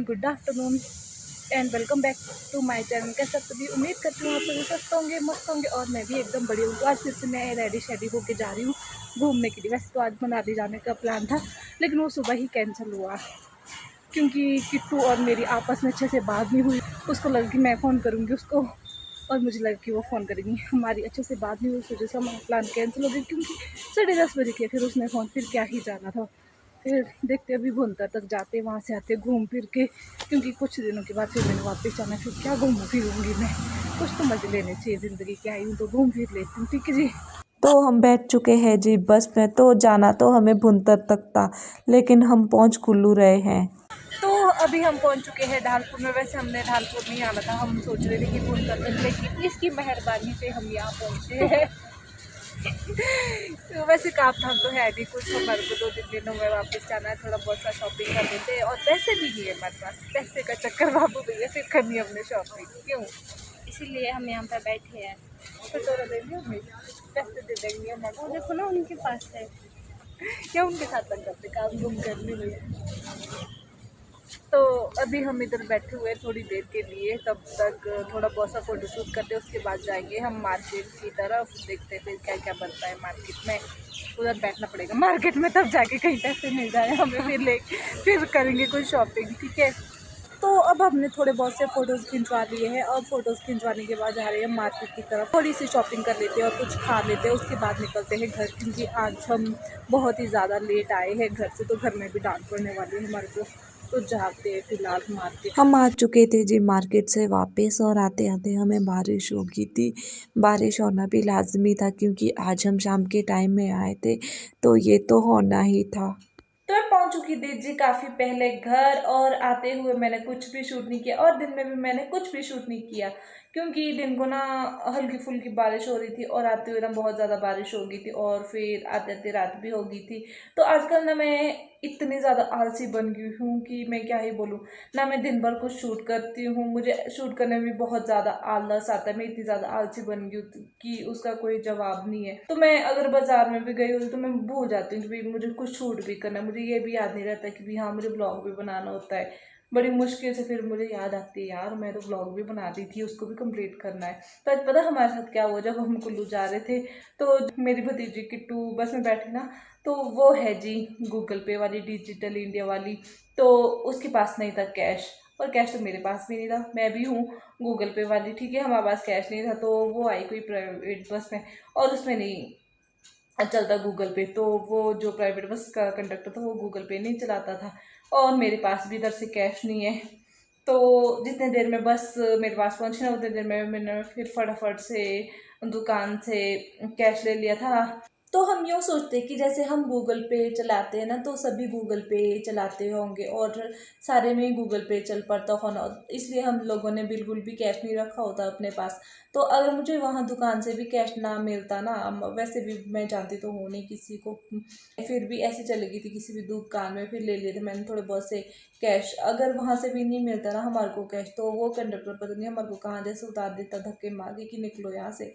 Good afternoon and welcome back to my channel. कैसे सभी, उम्मीद करती हूँ आप सभी स्वस्थ होंगे, मस्त होंगे और मैं भी एकदम बढ़िया हूँ। तो आज फिर से मैं रेडी शेडी होके जा रही हूँ घूमने के लिए। वैसे तो आज मनाली जाने का प्लान था, लेकिन वो सुबह ही कैंसिल हुआ क्योंकि किट्टू और मेरी आपस में अच्छे से बात नहीं हुई। उसको लगा कि मैं फ़ोन करूँगी उसको और मुझे लगा कि वो फ़ोन करेंगी। हमारी अच्छे से बात नहीं हुई, उस वजह से हमारा प्लान कैंसिल हो गया क्योंकि 10:30 बजे किया। फिर उसने फ़ोन, फिर क्या ही जाना था। फिर देखते अभी भुंतर तक जाते, वहाँ से आते घूम फिर के, क्योंकि कुछ दिनों के बाद फिर मैंने वापस जाना। फिर क्या घूमूँ फिरूँगी मैं, कुछ तो मज़े लेने चाहिए ज़िंदगी के। आई हूँ तो घूम फिर लेती हूँ, ठीक है जी। तो हम बैठ चुके हैं जी बस में। तो जाना तो हमें भुंतर तक था, लेकिन हम पहुंच कुल्लू रहे हैं। तो अभी हम पहुंच चुके हैं ढालपुर में। वैसे हमने ढालपुर नहीं आना था, हम सोच रहे थे कि भुंतर तक, लेकिन इसकी मेहरबानी से हम यहाँ पहुँचे हैं। तो वैसे काम धाम तो है नहीं कुछ, हमारे को 2-3 दिनों में वापस जाना है। थोड़ा बहुत सा शॉपिंग कर लेते हैं और पैसे भी नहीं है हमारे पास। पैसे का चक्कर बाबू भैया, फिर करनी है हमने शॉपिंग, क्यों? इसीलिए हम यहाँ पर बैठे हैं। तो थोड़ा देंगे हमें, पैसे दे देंगे हम। वो देखो ना, उनके पास है, या उनके साथ लग जाते काम गुम करने में। तो अभी हम इधर बैठे हुए हैं थोड़ी देर के लिए, तब तक थोड़ा बहुत सा फोटो शूट करते हैं। उसके बाद जाएंगे हम मार्केट की तरफ, देखते हैं फिर क्या क्या बनता है मार्केट में। उधर बैठना पड़ेगा मार्केट में, तब जाके कहीं पैसे मिल जाए हमें, फिर करेंगे कोई शॉपिंग, ठीक है। तो अब हमने थोड़े बहुत से फ़ोटोज़ खिंचवा लिए हैं और फ़ोटोज़ खिंचवाने के बाद जा रहे हैं मार्केट की तरफ। थोड़ी सी शॉपिंग कर लेते हैं और कुछ खा लेते हैं, उसके बाद निकलते हैं घर, क्योंकि आज हम बहुत ही ज़्यादा लेट आए हैं घर से, तो घर में भी डांट पड़ने वाली है हमारे को। तो जाते हैं फिलहाल मार्केट। हम आ चुके थे जी मार्केट से वापस, और आते आते हमें बारिश हो गई थी। बारिश होना भी लाजमी था क्योंकि आज हम शाम के टाइम में आए थे, तो ये तो होना ही था। तो मैं पहुंच चुकी थी जी काफ़ी पहले घर, और आते हुए मैंने कुछ भी शूट नहीं किया और दिन में भी मैंने कुछ भी शूट नहीं किया, क्योंकि दिन को ना हल्की फुल्की बारिश हो रही थी और आते हुए ना बहुत ज़्यादा बारिश हो गई थी और फिर आते आते रात भी हो गई थी। तो आजकल ना मैं इतनी ज़्यादा आलसी बन गई हूँ कि मैं क्या ही बोलूँ। ना मैं दिन भर कुछ शूट करती हूँ, मुझे शूट करने में बहुत ज़्यादा आलस आता है। मैं इतनी ज़्यादा आलसी बन गई हूँ कि उसका कोई जवाब नहीं है। तो मैं अगर बाजार में भी गई हूँ तो मैं भूल जाती हूँ कि भाई मुझे कुछ शूट भी करना है। मुझे ये भी याद नहीं रहता कि भी हाँ मुझे ब्लॉग भी बनाना होता है। बड़ी मुश्किल से फिर मुझे याद आती है, यार मैं तो ब्लॉग भी बना दी थी, उसको भी कंप्लीट करना है। तो आज पता हमारे साथ क्या हुआ, जब हम कुल्लू जा रहे थे तो मेरी भतीजी किट्टू बस में बैठी ना, तो वो है जी गूगल पे वाली, डिजिटल इंडिया वाली। तो उसके पास नहीं था कैश, और कैश तो मेरे पास भी नहीं था। मैं भी हूँ गूगल पे वाली, ठीक है, हमारे पास कैश नहीं था। तो वो आई कोई प्राइवेट बस में, और उसमें नहीं चलता गूगल पे। तो वो जो प्राइवेट बस का कंडक्टर था वो गूगल पे नहीं चलाता था, और मेरे पास भी इधर से कैश नहीं है। तो जितने देर में बस मेरे पास पहुंची ना, उतने देर में मैंने फिर फटाफट से दुकान से कैश ले लिया था। तो हम यूँ सोचते हैं कि जैसे हम गूगल पे चलाते हैं ना, तो सभी गूगल पे चलाते होंगे और सारे में ही गूगल पे चल पड़ता होना, इसलिए हम लोगों ने बिल्कुल भी कैश नहीं रखा होता अपने पास। तो अगर मुझे वहाँ दुकान से भी कैश ना मिलता ना, वैसे भी मैं जानती तो हूँ नहीं किसी को, फिर भी ऐसे चली गई थी किसी भी दुकान में, फिर ले लिए थे मैंने थोड़े बहुत से कैश। अगर वहाँ से भी नहीं मिलता ना हमारे को कैश, तो वो कंडक्टर पता नहीं हमारे को कहाँ जैसे उतार देता धक्के मार के कि निकलो यहाँ से।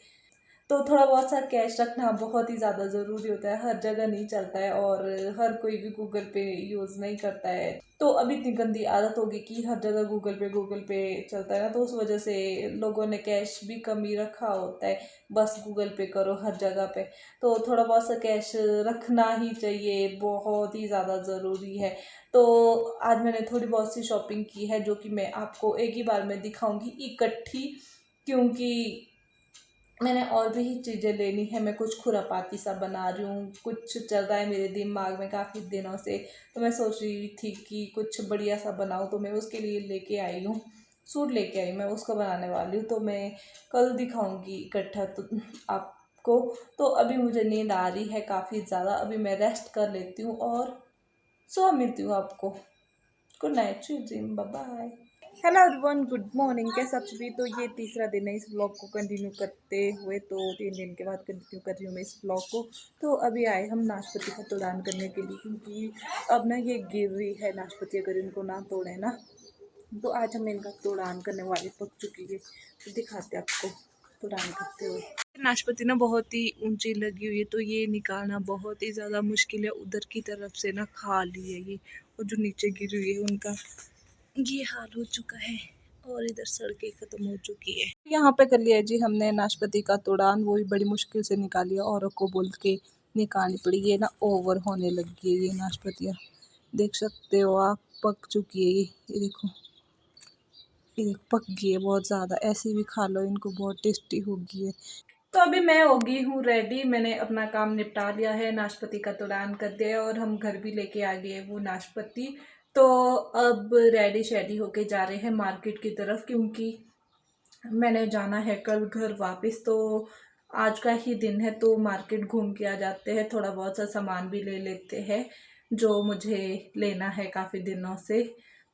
तो थोड़ा बहुत सा कैश रखना बहुत ही ज़्यादा ज़रूरी होता है, हर जगह नहीं चलता है और हर कोई भी गूगल पे यूज़ नहीं करता है। तो अभी इतनी गंदी आदत होगी कि हर जगह गूगल पे चलता है ना, तो उस वजह से लोगों ने कैश भी कम ही रखा होता है। बस गूगल पे करो हर जगह पे, तो थोड़ा बहुत सा कैश रखना ही चाहिए, बहुत ही ज़्यादा ज़रूरी है। तो आज मैंने थोड़ी बहुत सी शॉपिंग की है, जो कि मैं आपको एक ही बार में दिखाऊंगी इकट्ठी, क्योंकि मैंने और भी चीज़ें लेनी है। मैं कुछ खुरापाती सा बना रही हूँ, कुछ चल रहा है मेरे दिमाग में काफ़ी दिनों से। तो मैं सोच रही थी कि कुछ बढ़िया सा बनाऊँ, तो मैं उसके लिए लेके आई हूँ, सूट लेके आई, मैं उसको बनाने वाली हूँ। तो मैं कल दिखाऊंगी इकट्ठा तो आपको। तो अभी मुझे नींद आ रही है काफ़ी ज़्यादा, अभी मैं रेस्ट कर लेती हूँ और सो मिलती हूँ आपको। Good night, sweet dream, bye bye. Hello everyone, good morning. कैसे आप सभी? तो ये तीसरा दिन है इस ब्लॉग को कंटिन्यू करते हुए, तो 3 दिन के बाद कंटिन्यू कर रही हूँ मैं इस ब्लॉग को। तो अभी आए हम नाशपाती का तोड़ान करने के लिए, क्योंकि अब ना ये गिर रही है नाशपाती, अगर इनको ना तोड़े ना। तो आज हम इनका तोड़ान करने वाले, पक चुकी है तो दिखाते आपको तोड़ान करते हुए। नाशपाती ना बहुत ही ऊंची लगी हुई है, तो ये निकालना बहुत ही ज़्यादा मुश्किल है। उधर की तरफ से ना खाली है ये, और जो नीचे गिरी हुई है उनका ये हाल हो चुका है और इधर सड़कें ख़त्म हो चुकी है। यहाँ पे कर लिया जी हमने नाशपाती का तोड़ान, वो भी बड़ी मुश्किल से निकाल लिया, औरों को बोल के निकालनी पड़ी। ये ना ओवर होने लगी है ये नाशपातियाँ, देख सकते हो आप, पक चुकी है ये देखो, ये देखो पक गई है बहुत ज़्यादा। ऐसे भी खा लो इनको, बहुत टेस्टी होगी है। तो अभी मैं हो गई हूँ रेडी, मैंने अपना काम निपटा लिया है, नाशपाती का तोड़ान कर दिया है और हम घर भी लेके आ गए वो नाशपाती। तो अब रेडी शेडी होके जा रहे हैं मार्केट की तरफ, क्योंकि मैंने जाना है कल घर वापस। तो आज का ही दिन है तो मार्केट घूम के आ जाते हैं, थोड़ा बहुत सा सामान भी ले लेते हैं जो मुझे लेना है काफ़ी दिनों से,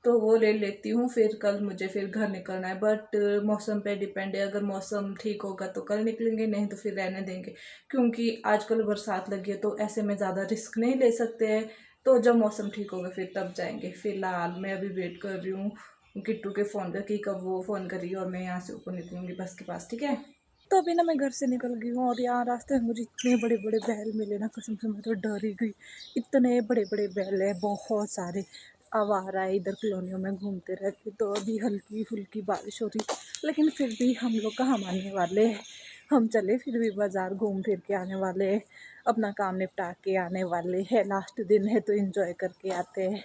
तो वो ले लेती हूँ। फिर कल मुझे फिर घर निकलना है, बट मौसम पे डिपेंड है, अगर मौसम ठीक होगा तो कल निकलेंगे, नहीं तो फिर रहने देंगे, क्योंकि आजकल बरसात लगी है तो ऐसे में ज़्यादा रिस्क नहीं ले सकते हैं। तो जब मौसम ठीक होगा फिर तब जाएंगे। फिलहाल मैं अभी वेट कर रही हूँ किट्टू के फ़ोन का कि कब वो फ़ोन करेगी और मैं यहाँ से ऊपर निकलूँगी बस के पास, ठीक है। तो अभी ना मैं घर से निकल गई हूँ और यहाँ रास्ते में मुझे इतने बड़े बड़े बैल मिले ना, कसम से मैं तो डर ही गई। इतने बड़े बड़े बैल है, बहुत सारे। आवारा है, इधर कॉलोनियों में घूमते रहते। तो अभी हल्की फुल्की बारिश हो रही, लेकिन फिर भी हम लोग कहाँ मानने वाले हैं। हम चले फिर भी बाज़ार घूम फिर के आने वाले हैं, अपना काम निपटा के आने वाले हैं। लास्ट दिन है तो इन्जॉय करके आते हैं।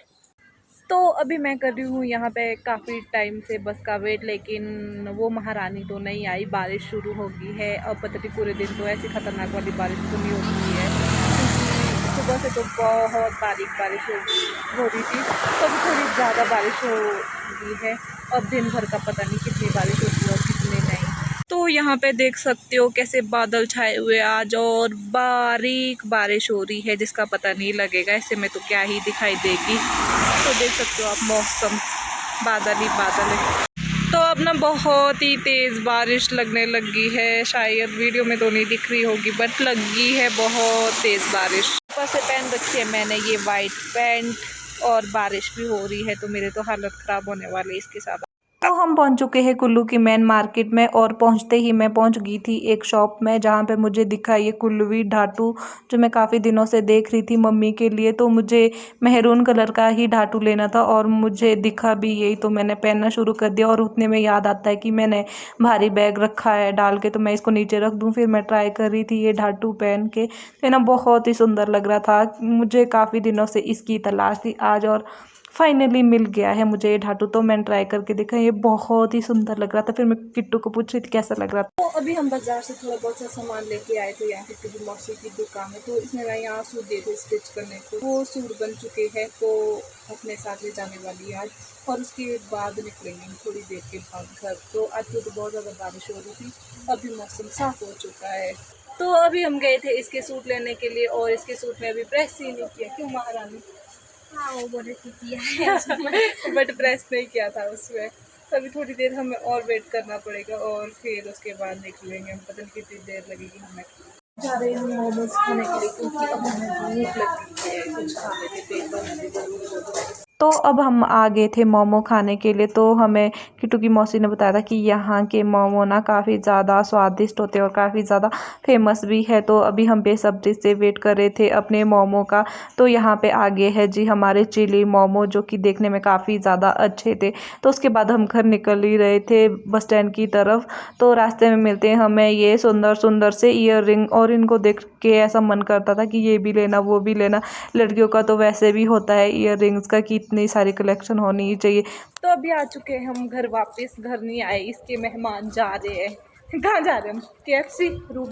तो अभी मैं कर रही हूँ यहाँ पे काफ़ी टाइम से बस का वेट, लेकिन वो महारानी तो नहीं आई। बारिश शुरू हो गई है, अब पता नहीं पूरे दिन तो ऐसी ख़तरनाक वाली बारिश तो नहीं होती है, क्योंकि सुबह से तो बहुत बारीक बारिश हो रही थी, तो अभी थोड़ी ज़्यादा बारिश हो गई है। अब दिन भर का पता नहीं कितनी बारिश होती है और कितनी नहीं। तो यहाँ पे देख सकते हो कैसे बादल छाए हुए आज, और बारीक बारिश हो रही है जिसका पता नहीं लगेगा, ऐसे में तो क्या ही दिखाई देगी। तो देख सकते हो आप मौसम, बादल ही बादल है। तो अब ना बहुत ही तेज़ बारिश लगने लगी है, शायद वीडियो में तो नहीं दिख रही होगी बट लगी है बहुत तेज़ बारिश। ऊपर से पहन रखी है मैंने ये वाइट पैंट, और बारिश भी हो रही है तो मेरे तो हालत ख़राब होने वाली है इसके साथ। तो हम पहुंच चुके हैं कुल्लू की मेन मार्केट में, और पहुंचते ही मैं पहुंच गई थी एक शॉप में जहां पे मुझे दिखा ये कुल्लूवी ढाटू, जो मैं काफ़ी दिनों से देख रही थी मम्मी के लिए। तो मुझे मेहरून कलर का ही ढाटू लेना था और मुझे दिखा भी यही, तो मैंने पहनना शुरू कर दिया। और उतने में याद आता है कि मैंने भारी बैग रखा है डाल के, तो मैं इसको नीचे रख दूँ। फिर मैं ट्राई कर रही थी ये ढाटू पहन के, तो ना बहुत ही सुंदर लग रहा था। मुझे काफ़ी दिनों से इसकी तलाश थी आज, और फाइनली मिल गया है मुझे ये ढाटू। तो मैंने ट्राई करके देखा, ये बहुत ही सुंदर लग रहा था। फिर मैं किट्टू को पूछ रही थी कैसा लग रहा था। तो अभी हम बाजार से थोड़ा बहुत सा सामान लेके आए थे, यहाँ किट्टू की मौसी की दुकान है, तो इसने मैं यहाँ सूट दिए थे स्टिच करने को, वो सूट बन चुके हैं तो अपने साथ ले जाने वाली है आज, और उसके बाद निकलेंगे थोड़ी देर के बाद घर। तो आज तो बहुत ज़्यादा बारिश हो रही थी, अभी मौसम साफ हो चुका है। तो अभी हम गए थे इसके सूट लेने के लिए, और इसके सूट में अभी प्रेस ही नहीं किया, क्यों महारानी? हाँ वो बोले कि किया है बट प्रेस नहीं किया था उसमें। तो अभी थोड़ी देर हमें और वेट करना पड़ेगा और फिर उसके बाद निकलेंगे। हम पता नहीं कितनी देर लगेगी हमें। जा रहे हैं मोमोज खाने के लिए, क्योंकि अब हमें भूख लगी है, कुछ खाने के पेट भरने की जरूरत है। तो अब हम आ गए थे मोमो खाने के लिए। तो हमें किट्टू की मौसी ने बताया था कि यहाँ के मोमो ना काफ़ी ज़्यादा स्वादिष्ट होते हैं और काफ़ी ज़्यादा फेमस भी है। तो अभी हम बेसब्री से वेट कर रहे थे अपने मोमो का। तो यहाँ पे आगे है जी हमारे चिली मोमो, जो कि देखने में काफ़ी ज़्यादा अच्छे थे। तो उसके बाद हम घर निकल ही रहे थे बस स्टैंड की तरफ। तो रास्ते में मिलते हैं हमें ये सुंदर सुंदर से ईयर रिंग, और इनको देख के ऐसा मन करता था कि ये भी लेना वो भी लेना। लड़कियों का तो वैसे भी होता है ईयर रिंग्स का कि इतनी सारी कलेक्शन होनी ही चाहिए। तो अभी आ चुके हैं हम घर वापस, घर नहीं आए, इसके मेहमान जा रहे हैं। कहाँ जा रहे हैं हम? KFC रूम,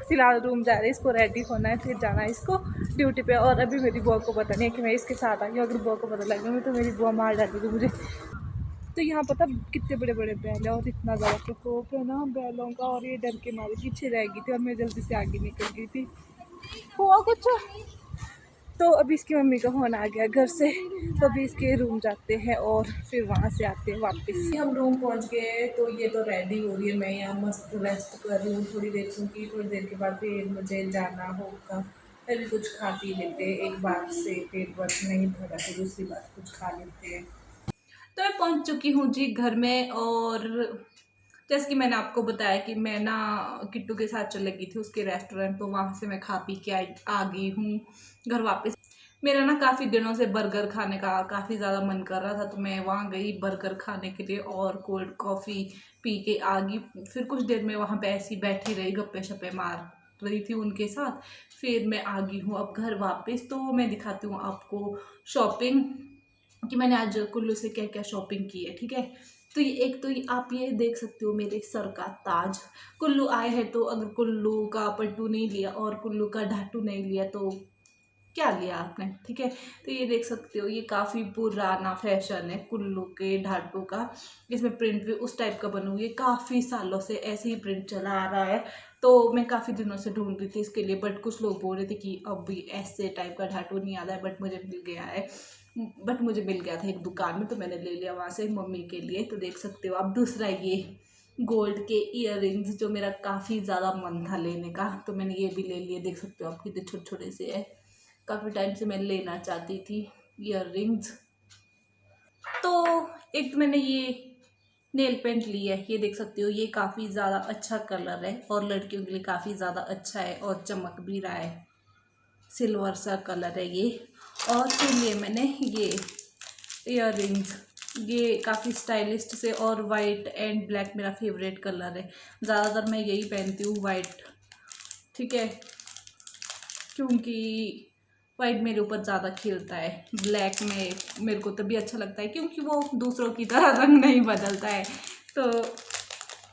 फिलहाल रूम जा रहे हैं, इसको रेडी होना है, फिर जाना है इसको ड्यूटी पे। और अभी मेरी बुआ को पता नहीं है कि मैं इसके साथ आई हूँ, अगर बुआ को पता लग गया तो मेरी बुआ मार डालेगी मुझे। तो यहाँ पता कितने बड़े बड़े बैल है और इतना ज़्यादा प्रकोप है ना बैलों का, और ये डर के मारे पीछे रह गई थी और मैं जल्दी से आगे निकल गई थी। हुआ कुछ? तो अभी इसकी मम्मी का फ़ोन आ गया घर से, तो अभी इसके रूम जाते हैं और फिर वहाँ से आते हैं वापस। हम रूम पहुँच गए, तो ये तो रेडी हो रही है, मैं यहाँ मस्त रेस्ट कर रही हूँ थोड़ी देर, क्योंकि थोड़ी देर के बाद फिर मुझे जाना होगा। फिर भी कुछ खा पी लेते हैं, एक बार से पेट भर नहीं भरा तो दूसरी बार कुछ खा लेते हैं। तो मैं पहुँच चुकी हूँ जी घर में, और जैसे कि मैंने आपको बताया कि मैं ना किट्टू के साथ चले गई थी उसके रेस्टोरेंट, तो वहाँ से मैं खा पी के आ गई हूँ घर वापस। मेरा ना काफ़ी दिनों से बर्गर खाने का काफ़ी ज़्यादा मन कर रहा था, तो मैं वहाँ गई बर्गर खाने के लिए और कोल्ड कॉफ़ी पी के आ गई। फिर कुछ देर में वहाँ पे ऐसी बैठी रही, गप्पे शप्पे मार रही थी उनके साथ। फिर मैं आ गई हूँ अब घर वापस। तो मैं दिखाती हूँ आपको शॉपिंग कि मैंने आज कुल्लू से क्या क्या शॉपिंग की है, ठीक है। तो ये एक तो ये आप ये देख सकते हो मेरे सर का ताज। कुल्लू आए हैं तो अगर कुल्लू का पट्टू नहीं लिया और कुल्लू का ढाटू नहीं लिया तो क्या लिया आपने, ठीक है। तो ये देख सकते हो, ये काफ़ी पुराना फैशन है कुल्लू के ढाटू का। इसमें प्रिंट भी उस टाइप का बना हुआ है, काफ़ी सालों से ऐसे ही प्रिंट चला आ रहा है। तो मैं काफ़ी दिनों से ढूंढ रही थी इसके लिए, बट कुछ लोग बोल रहे थे कि अब भी ऐसे टाइप का ढाटू नहीं आता है, बट मुझे मिल गया था एक दुकान में, तो मैंने ले लिया वहाँ से मम्मी के लिए। तो देख सकते हो आप। दूसरा ये गोल्ड के इयर जो मेरा काफ़ी ज़्यादा मन था लेने का, तो मैंने ये भी ले लिए। देख सकते हो आप कितने छोटे छोटे से है। काफ़ी टाइम से मैं लेना चाहती थी इयर। तो एक तो मैंने ये नेल पेंट लिया है, ये देख सकते हो। ये काफ़ी ज़्यादा अच्छा कलर है और लड़कियों के लिए काफ़ी ज़्यादा अच्छा है और चमक भी रहा है। सिल्वर सा कलर है ये। और फिर लिए मैंने ये इयर ये काफ़ी स्टाइलिस्ट से, और वाइट एंड ब्लैक मेरा फेवरेट कलर है। ज़्यादातर मैं यही पहनती हूँ, वाइट, ठीक है, क्योंकि वाइट मेरे ऊपर ज़्यादा खिलता है। ब्लैक में मेरे को तभी अच्छा लगता है क्योंकि वो दूसरों की तरह रंग नहीं बदलता है। तो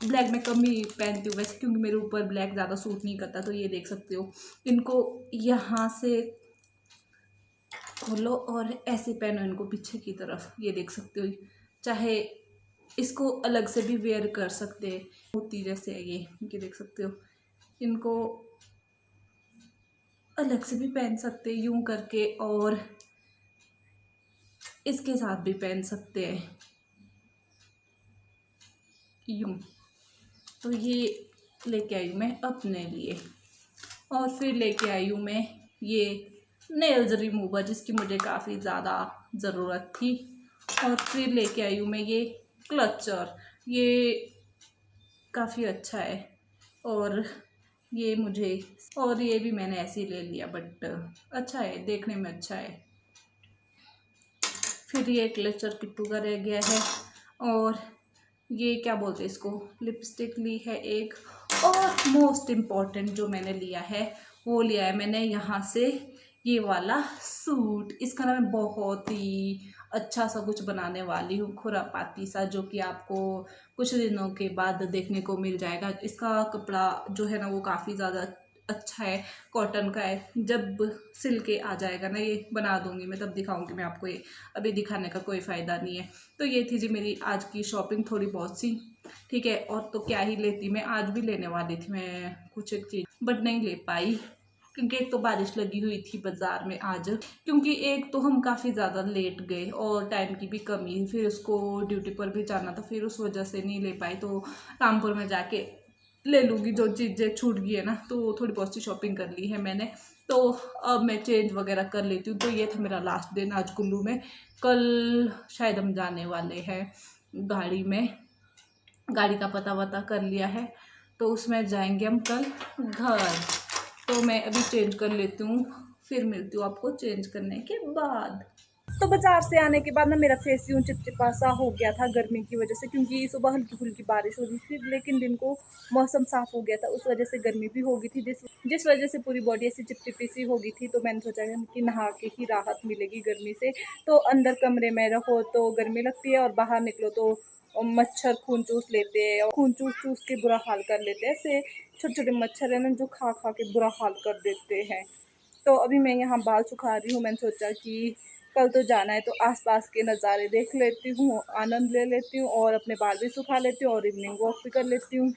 ब्लैक में कम ही पहनती हूँ वैसे, क्योंकि मेरे ऊपर ब्लैक ज़्यादा सूट नहीं करता। तो ये देख सकते हो, इनको यहाँ से खोलो और ऐसे पहनो इनको पीछे की तरफ। ये देख सकते हो, चाहे इसको अलग से भी वेयर कर सकते हैं, मोती जैसे है ये देख सकते हो। इनको अलग से भी पहन सकते हैं यूं करके, और इसके साथ भी पहन सकते हैं यूं। तो ये लेके आई हूँ मैं अपने लिए। और फिर लेके आई हूँ मैं ये नेल्स रिमूवर, जिसकी मुझे काफ़ी ज़्यादा ज़रूरत थी। और फिर लेके आई हूँ मैं ये क्लचर, ये काफ़ी अच्छा है। और ये मुझे, और ये भी मैंने ऐसे ही ले लिया, बट अच्छा है, देखने में अच्छा है। फिर ये क्लचर किट्टू का रह गया है। और ये क्या बोलते हैं इसको, लिपस्टिक ली है एक। और मोस्ट इम्पॉर्टेंट जो मैंने लिया है वो लिया है मैंने यहाँ से ये वाला सूट। इसका ना मैं बहुत ही अच्छा सा कुछ बनाने वाली हूँ, खुरापाती सा, जो कि आपको कुछ दिनों के बाद देखने को मिल जाएगा। इसका कपड़ा जो है ना वो काफ़ी ज़्यादा अच्छा है, कॉटन का है। जब सिल के आ जाएगा ना, ये बना दूंगी मैं, तब दिखाऊंगी मैं आपको। ये अभी दिखाने का कोई फ़ायदा नहीं है। तो ये थी जी मेरी आज की शॉपिंग, थोड़ी बहुत सी, ठीक है। और तो क्या ही लेती, मैं आज भी लेने वाली थी मैं कुछ एक चीज़, बट नहीं ले पाई क्योंकि एक तो बारिश लगी हुई थी बाज़ार में आज। क्योंकि एक तो हम काफ़ी ज़्यादा लेट गए और टाइम की भी कमी, फिर उसको ड्यूटी पर भी जाना था, फिर उस वजह से नहीं ले पाई। तो रामपुर में जाके ले लूँगी, जो चीज़ें छूट गई है ना। तो थोड़ी बहुत सी शॉपिंग कर ली है मैंने, तो अब मैं चेंज वगैरह कर लेती हूँ। तो ये था मेरा लास्ट दिन आज कुल्लू में। कल शायद हम जाने वाले हैं गाड़ी में, गाड़ी का पता वता कर लिया है, तो उसमें जाएंगे हम कल घर। तो मैं अभी चेंज कर लेती हूँ, फिर मिलती हूँ आपको चेंज करने के बाद। तो बाजार से आने के बाद ना मेरा फेस यूँ चिपचिपा सा हो गया था गर्मी की वजह से, क्योंकि सुबह हल्की फुल्की बारिश हो रही थी, लेकिन दिन को मौसम साफ हो गया था, उस वजह से गर्मी भी हो गई थी, जिस वजह से पूरी बॉडी ऐसी चिपचिपी सी हो गई थी। तो मैंने सोचा कि नहा के ही राहत मिलेगी गर्मी से। तो अंदर कमरे में रहो तो गर्मी लगती है, और बाहर निकलो तो मच्छर खून चूस लेते हैं, और खून चूस चूस के बुरा हाल कर लेते हैं। ऐसे छोटे छोटे मच्छर है ना, जो खा खा के बुरा हाल कर देते हैं। तो अभी मैं यहाँ बाल सुखा रही हूँ। मैंने सोचा कि कल तो जाना है, तो आसपास के नज़ारे देख लेती हूँ, आनंद ले लेती हूँ, और अपने बाल भी सुखा लेती हूँ, और इवनिंग वॉक भी कर लेती हूँ।